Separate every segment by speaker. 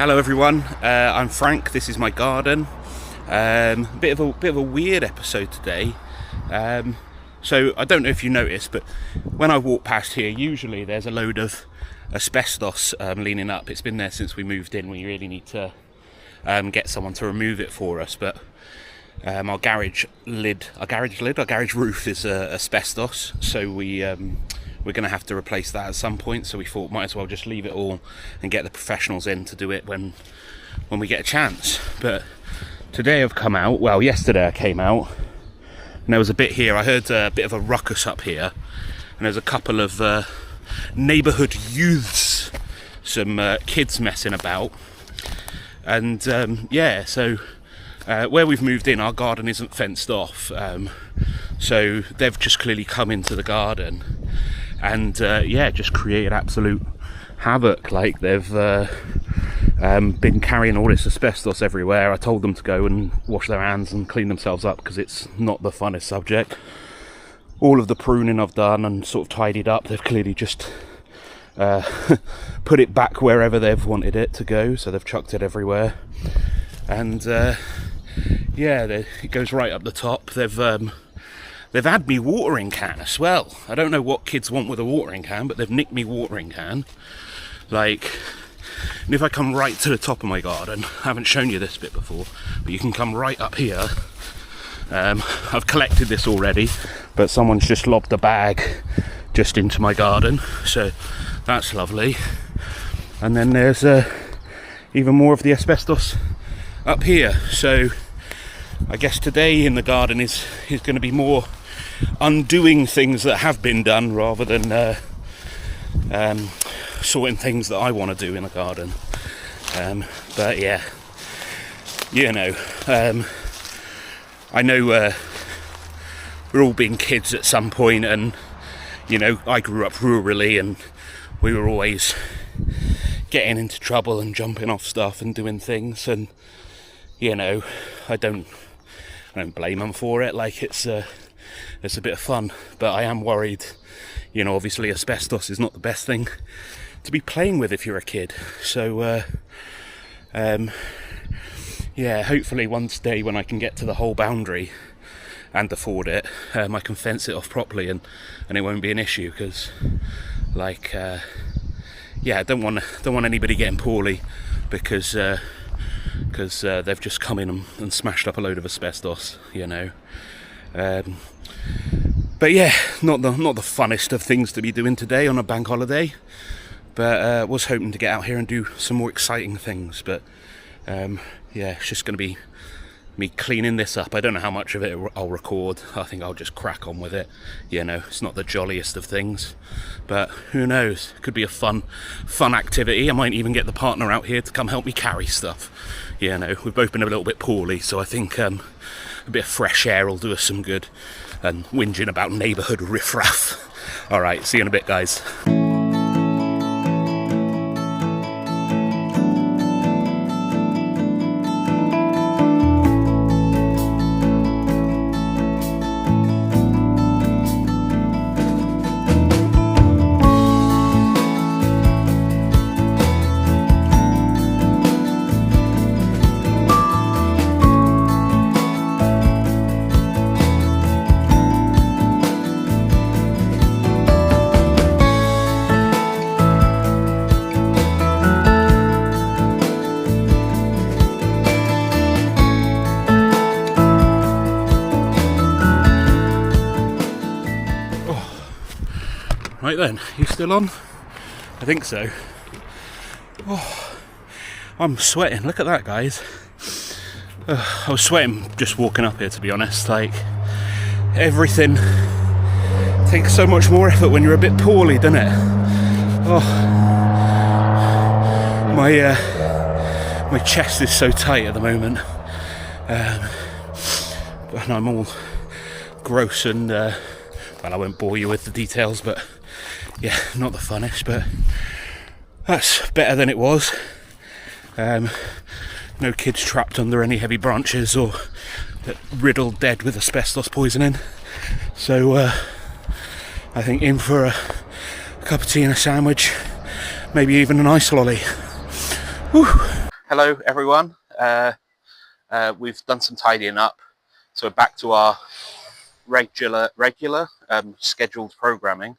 Speaker 1: Hello everyone, I'm Frank. This is my garden. Bit of a weird episode today. So I don't know if you noticed, but when I walk past here, usually there's a load of asbestos leaning up. It's been there since we moved in. We really need to get someone to remove it for us. But our garage roof is asbestos, so we're going to have to replace that at some point, so we thought might as well just leave it all and get the professionals in to do it when we get a chance. But today I've come out, well yesterday I came out, and there was a bit here. I heard a bit of a ruckus up here, and there's a couple of neighbourhood youths, some kids messing about. And so where we've moved in, our garden isn't fenced off, so they've just clearly come into the garden and just created absolute havoc. Like they've been carrying all this asbestos everywhere. I told them to go and wash their hands and clean themselves up because it's not the funnest subject. All of the pruning I've done and sort of tidied up, they've clearly just put it back wherever they've wanted it to go, so they've chucked it everywhere. And it goes right up the top. They've had me watering can as well. I don't know what kids want with a watering can, but they've nicked me watering can. And if I come right to the top of my garden, I haven't shown you this bit before, but you can come right up here. I've collected this already, but someone's just lobbed a bag just into my garden, so that's lovely. And then there's even more of the asbestos up here. So I guess today in the garden is going to be more undoing things that have been done rather than sorting things that I want to do in the garden. But yeah, I know we're all being kids at some point, and I grew up rurally and we were always getting into trouble and jumping off stuff and doing things, and I don't blame them for it. Like it's a bit of fun, but I am worried. Obviously asbestos is not the best thing to be playing with if you're a kid. So hopefully one day when I can get to the whole boundary and afford it, I can fence it off properly and it won't be an issue, because I don't want anybody getting poorly because they've just come in and smashed up a load of asbestos, But yeah, not the funnest of things to be doing today on a bank holiday. But was hoping to get out here and do some more exciting things. But it's just going to be me cleaning this up. I don't know how much of it I'll record. I think I'll just crack on with it. It's not the jolliest of things, but who knows? It could be a fun activity. I might even get the partner out here to come help me carry stuff. We've both been a little bit poorly, so I think a bit of fresh air will do us some good, and whinging about neighbourhood riffraff. Alright, see you in a bit, guys. Right then, you still on? I think so. Oh, I'm sweating. Look at that, guys. I was sweating just walking up here, to be honest. Like, everything takes so much more effort when you're a bit poorly, doesn't it? Oh, my chest is so tight at the moment, and I'm all gross and well, I won't bore you with the details, but yeah, not the funnest, but that's better than it was. No kids trapped under any heavy branches or riddled dead with asbestos poisoning. So I think in for a cup of tea and a sandwich, maybe even an ice lolly. Whew. Hello everyone. We've done some tidying up, so we're back to our regular scheduled programming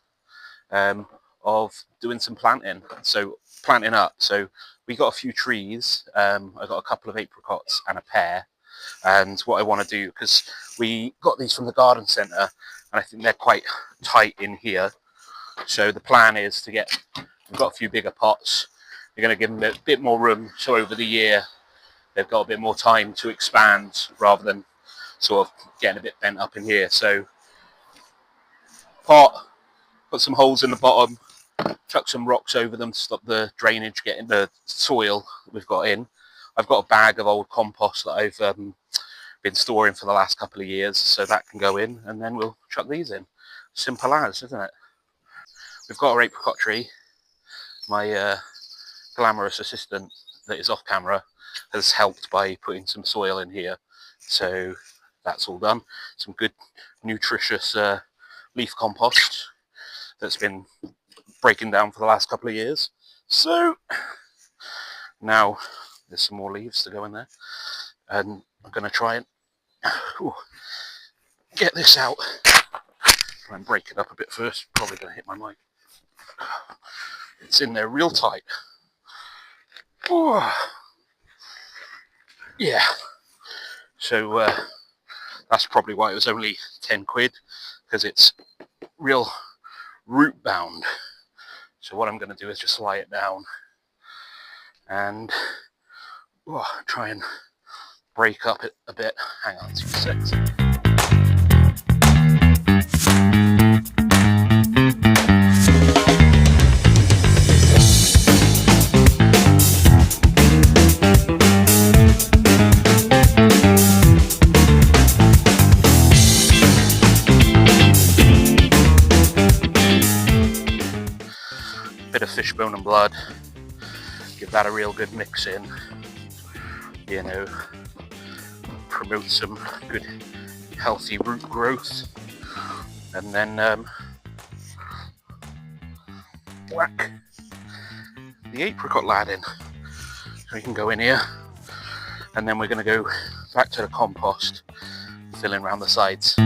Speaker 1: of doing some planting. So planting up. So we got a few trees. I got a couple of apricots and a pear. And what I want to do, because we got these from the garden centre, and I think they're quite tight in here. So the plan is to get. We've got a few bigger pots. We're going to give them a bit more room, so over the year they've got a bit more time to expand rather than sort of getting a bit bent up in here. So pot, put some holes in the bottom, chuck some rocks over them to stop the drainage getting the soil that we've got in. I've got a bag of old compost that I've been storing for the last couple of years, so that can go in, and then we'll chuck these in. Simple as, isn't it? We've got our apricot tree. My glamorous assistant that is off camera has helped by putting some soil in here, so that's all done. Some good nutritious leaf compost that's been breaking down for the last couple of years. So now there's some more leaves to go in there, and I'm going to try and get this out. Try and break it up a bit first. Probably going to hit my mic. It's in there real tight. Oh. Yeah. So that's probably why it was only 10 quid, because it's real root bound. So what I'm going to do is just lie it down and try and break up it a bit. Hang on 2 seconds. Bit of fishbone and blood, give that a real good mix in, you know, promote some good healthy root growth, and then whack the apricot lad in. So we can go in here, and then we're going to go back to the compost, filling around the sides.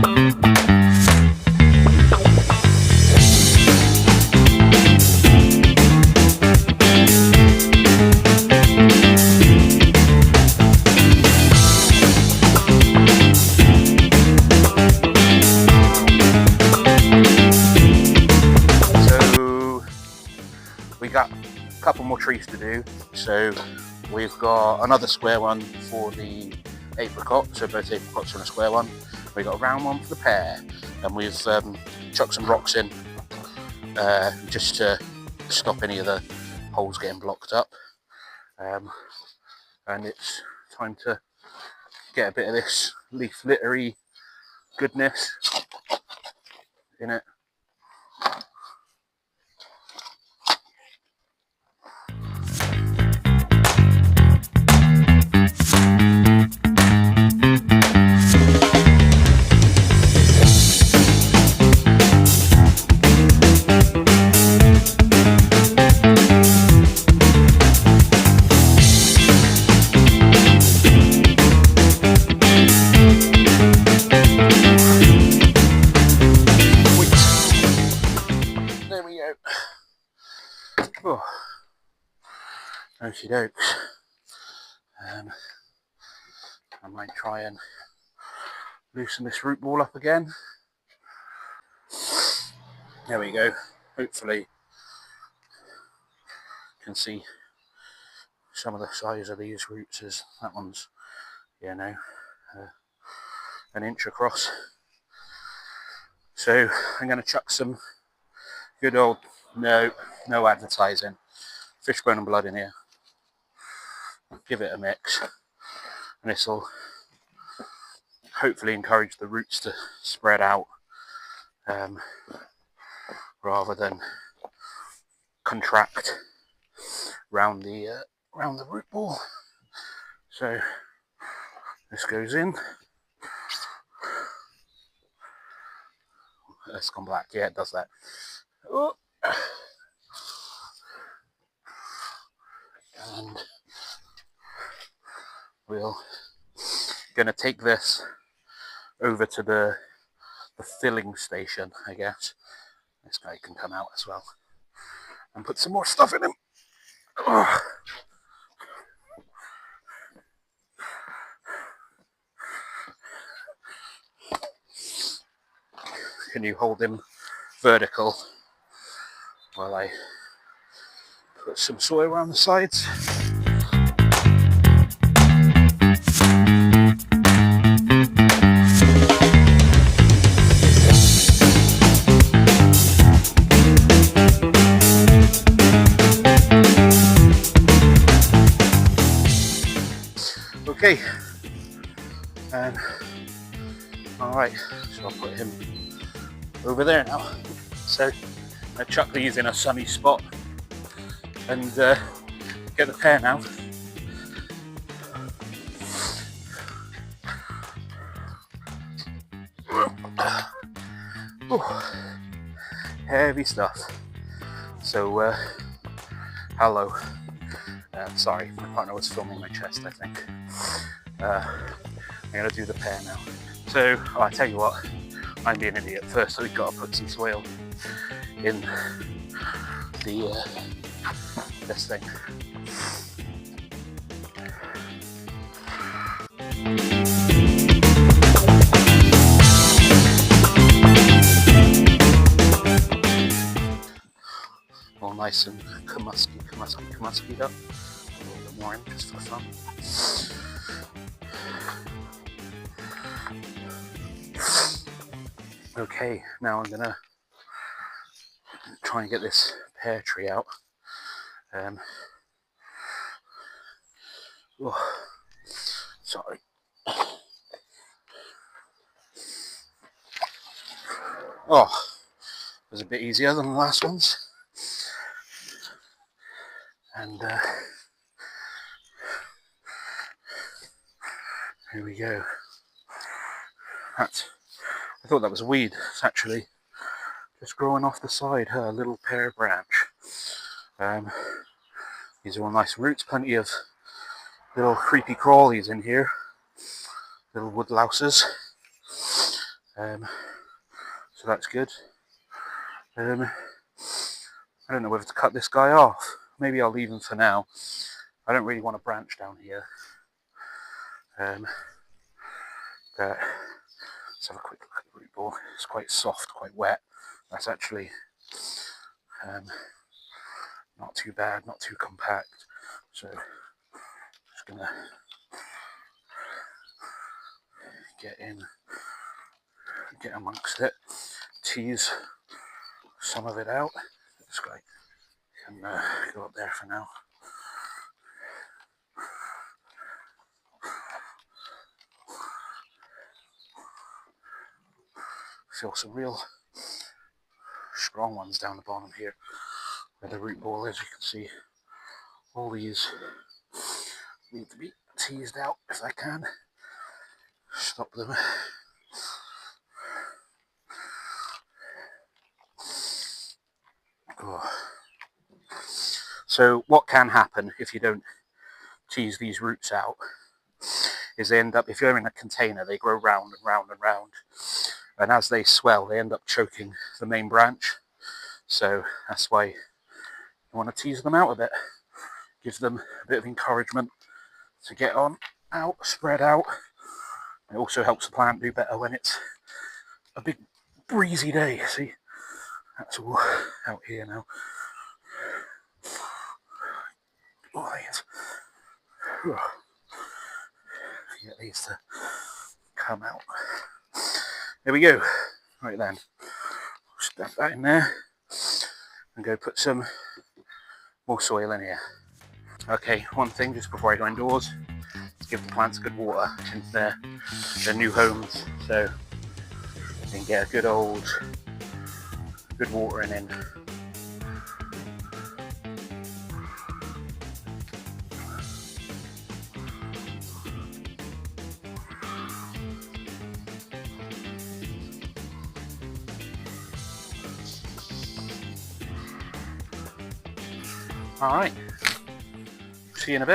Speaker 1: Got a couple more trees to do, so we've got another square one for the apricot, so both apricots are in a square one. We've got a round one for the pear, and we've chucked some rocks in just to stop any of the holes getting blocked up, and it's time to get a bit of this leaf littery goodness in it. Oh, okie dokes. I might try and loosen this root ball up again. There we go. Hopefully you can see some of the size of these roots. As that one's, you know, an inch across. So I'm going to chuck some good old, no advertising, fishbone and blood in here. Give it a mix, and this will hopefully encourage the roots to spread out rather than contract round the root ball. So this goes in. It's gone black. Yeah, it does that. Oh. And we're going to take this over to the filling station, I guess. This guy can come out as well and put some more stuff in him. Oh. Can you hold him vertical while I put some soil around the sides? Okay, alright, so I'll put him over there now. So I chuck these in a sunny spot and get the pair now. Heavy stuff. So hello. Sorry, my partner was filming my chest, I think. I'm going to do the pair now. So, I tell you what, I'm being an idiot. First, we've got to put some soil in the this thing. All nice and kamusky up. A little bit more in just for fun. Okay, now I'm gonna try and get this pear tree out. Oh, sorry. Oh, it was a bit easier than the last ones. And here we go. I thought that was a weed. It's actually just growing off the side, a little pear branch. These are all nice roots, plenty of little creepy crawlies in here, little wood louses. So that's good. I don't know whether to cut this guy off. Maybe I'll leave him for now. I don't really want a branch down here. But let's have a quick look at the root ball. It's quite soft, quite wet. That's actually not too bad, not too compact. So just gonna get amongst it, tease some of it out. This guy can go up there for now. Feel some real strong ones down the bottom here where the root ball is. You can see all these need to be teased out if I can. Stop them. Oh. So what can happen if you don't tease these roots out is they end up, if you're in a container, they grow round and round and round. And as they swell, they end up choking the main branch. So that's why you want to tease them out a bit. Gives them a bit of encouragement to get on, out, spread out. It also helps the plant do better when it's a big breezy day. See, that's all out here now. Oh, yes. Get these to come out. There we go. Right then, stuff that in there and go put some more soil in here. Okay, one thing just before I go indoors, is give the plants good water into their new homes, so you can get a good watering in. All right, see you in a bit.